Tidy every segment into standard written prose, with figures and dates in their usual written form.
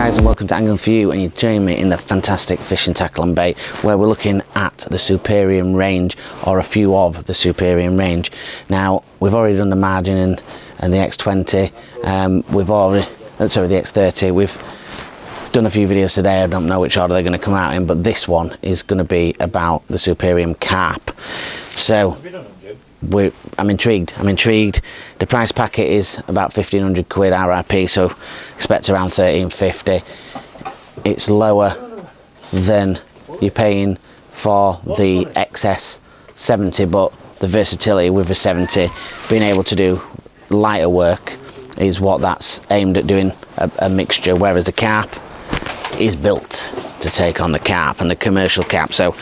guys, and welcome to Angling For You, and you're joining me in the fantastic fishing tackle and bait where we're looking at the Superium range, or a few of the Superium range. Now we've already done the margin and the X20, we've already, sorry, the X30. We've done a few videos today. I don't know which order they're going to come out in, but this one is going to be about the Superium Carp. So I'm intrigued. The price packet is about 1,500 quid RRP, so expect around 1,350. It's lower than you're paying for the XS70, but the versatility with the 70, being able to do lighter work, is what that's aimed at doing, a mixture, whereas the Carp is built to take on the Carp and the commercial Carp. So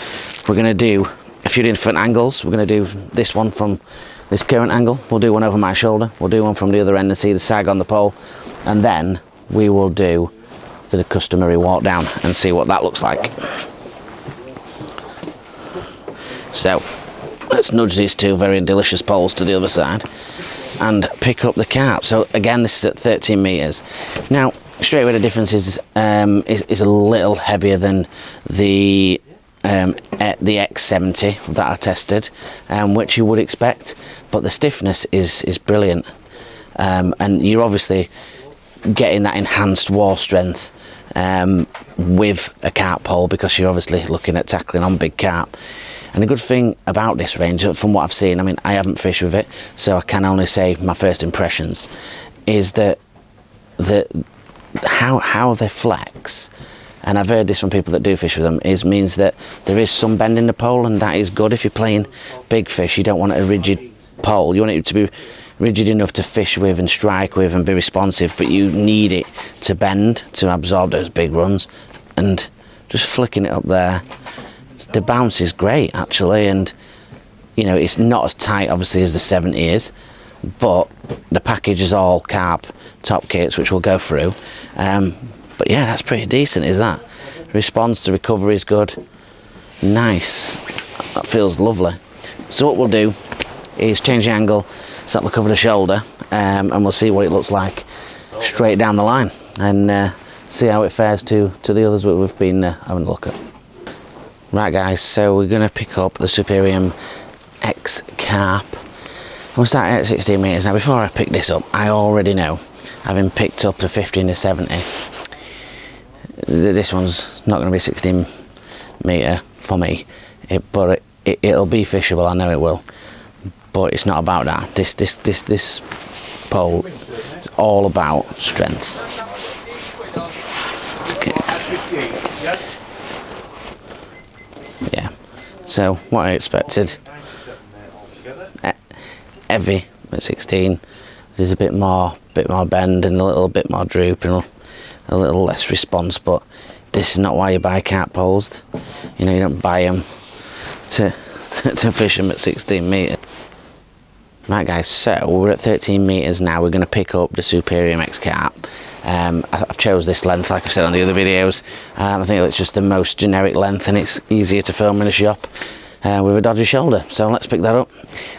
we're going to do a few different angles. We're going to do this one from this current angle, we'll do one over my shoulder, we'll do one from the other end and see the sag on the pole, and then we will do the customary walk down and see what that looks like. So let's nudge these two very delicious poles to the other side and pick up the Carp. So again, this is at 13 meters. Now straight away the difference is a little heavier than the X70 that I tested, which you would expect, but the stiffness is brilliant, and you're obviously getting that enhanced wall strength with a carp pole, because you're obviously looking at tackling on big carp. And the good thing about this range, from what I've seen, I mean, I haven't fished with it, so I can only say my first impressions, is that how they flex, and I've heard this from people that do fish with them, means that there is some bend in the pole, and that is good. If you're playing big fish, you don't want a rigid pole. You want it to be rigid enough to fish with and strike with and be responsive, but you need it to bend to absorb those big runs. And just flicking it up there, the bounce is great actually, and you know, it's not as tight obviously as the 70 is, but the package is all Carp top kits, which we'll go through. But yeah, that's pretty decent, is that? Response to recovery is good. Nice. That feels lovely. So what we'll do is change the angle, so that'll cover the shoulder, and we'll see what it looks like straight down the line, and see how it fares to the others that we've been having a look at. Right guys, so we're going to pick up the Superium X Carp. We'll start at 16 meters. Now before I pick this up, I already know, having picked up the 15 to 70, this one's not going to be 16 meter for me, but it'll be fishable. I know it will, but it's not about that. This pole is all about strength. Yeah, so what I expected, heavy at 16. There's a bit more bend and a little bit more droop and a little less response, but this is not why you buy carp poles. You know, you don't buy them to fish them at 16 meters. Right guys, so we're at 13 meters now. We're going to pick up the Superium X Carp. I've chose this length, like I've said on the other videos. I think it's just the most generic length, and it's easier to film in a shop with a dodgy shoulder. So let's pick that up,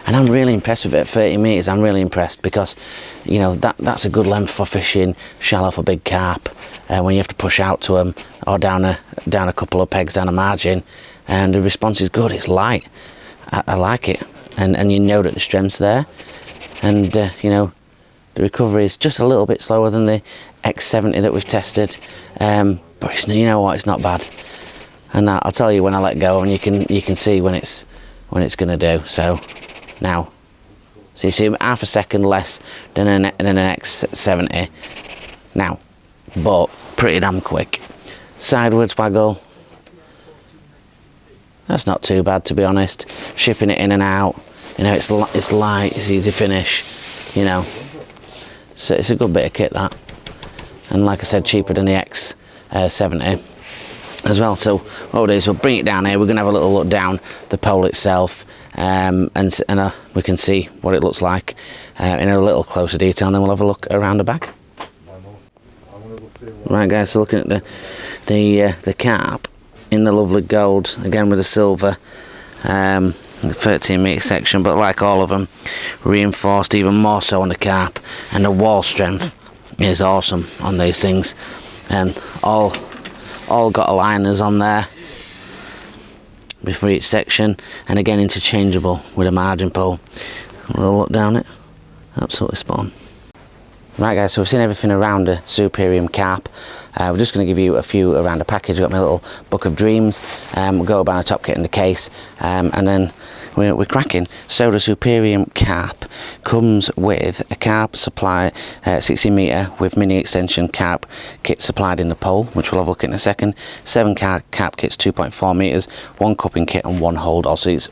and I'm really impressed with it at 30 meters. I'm really impressed, because you know, that's a good length for fishing shallow for big carp, when you have to push out to them, or down a couple of pegs down a margin, and the response is good. It's light. I like it, and you know that the strength's there, and you know, the recovery is just a little bit slower than the X70 that we've tested, but it's, you know what, it's not bad. And I'll tell you when I let go, and you can see when it's going to do. So now, so you see half a second less than an X70 now, but pretty damn quick. Sideways waggle, that's not too bad, to be honest. Shipping it in and out, you know, it's light, it's easy finish, you know. So it's a good bit of kit, that, and like I said, cheaper than the X70 as well. So what we'll do is we'll bring it down here. We're going to have a little look down the pole itself, and we can see what it looks like in a little closer detail, and then we'll have a look around the back. Right guys, so looking at the carp in the lovely gold, again with the silver, the 13 metre section, but like all of them, reinforced even more so on the carp, and the wall strength is awesome on these things. and all got aligners on there before each section, and again interchangeable with a margin pole. We'll look down it, absolutely spot on. Right guys, so we've seen everything around a Superium carp. We're just going to give you a few around the package. I've got my little book of dreams. We'll go about a top kit in the case, and then we're cracking. So the Superium carp comes with a carp supply, 16 metre with mini extension carp kit supplied in the pole, which we'll have a look at in a second. 7 carp kits, 2.4 metres, 1 cupping kit and 1 Holdall. So it's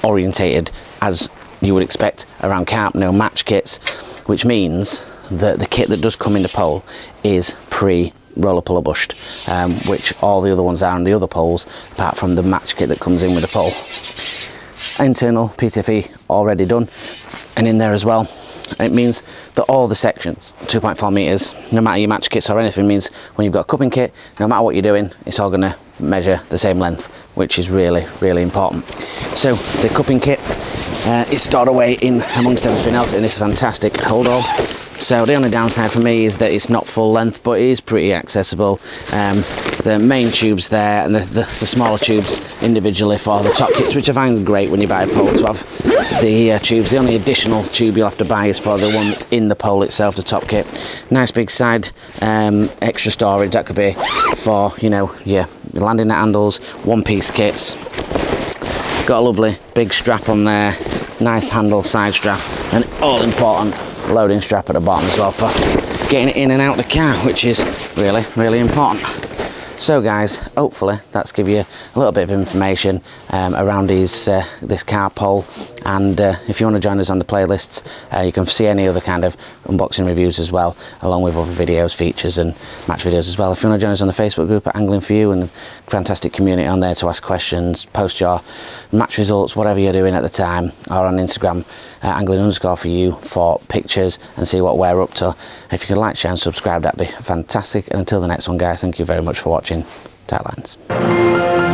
orientated as you would expect around carp, no match kits, which means that the kit that does come in the pole is pre-roller puller bushed, which all the other ones are on the other poles, apart from the match kit that comes in with the pole. Internal PTFE already done, and in there as well. It means that all the sections, 2.4 metres, no matter your match kits or anything, means when you've got a cupping kit, no matter what you're doing, it's all going to measure the same length, which is really, really important. So the cupping kit is stored away in amongst everything else in this fantastic Holdall. So the only downside for me is that it's not full length, but it is pretty accessible. The main tubes there, and the smaller tubes individually for the top kits, which I find great when you buy a pole to have the tubes. The only additional tube you'll have to buy is for the one that's in the pole itself, the top kit. Nice big side extra storage that could be for, you know, your landing net handles, one-piece kits. Got a lovely big strap on there, nice handle side strap, and all important loading strap at the bottom as well for getting it in and out the car, which is really, really important. So guys, hopefully that's give you a little bit of information around this car pole, and if you want to join us on the playlists, you can see any other kind of unboxing reviews as well, along with other videos, features and match videos as well. If you want to join us on the Facebook group at Angling For You, and a fantastic community on there to ask questions, post your match results, whatever you're doing at the time, or on Instagram, angling_for you for pictures and see what we're up to. If you could like, share and subscribe, that'd be fantastic. And until the next one guys, thank you very much for watching. Tight lines.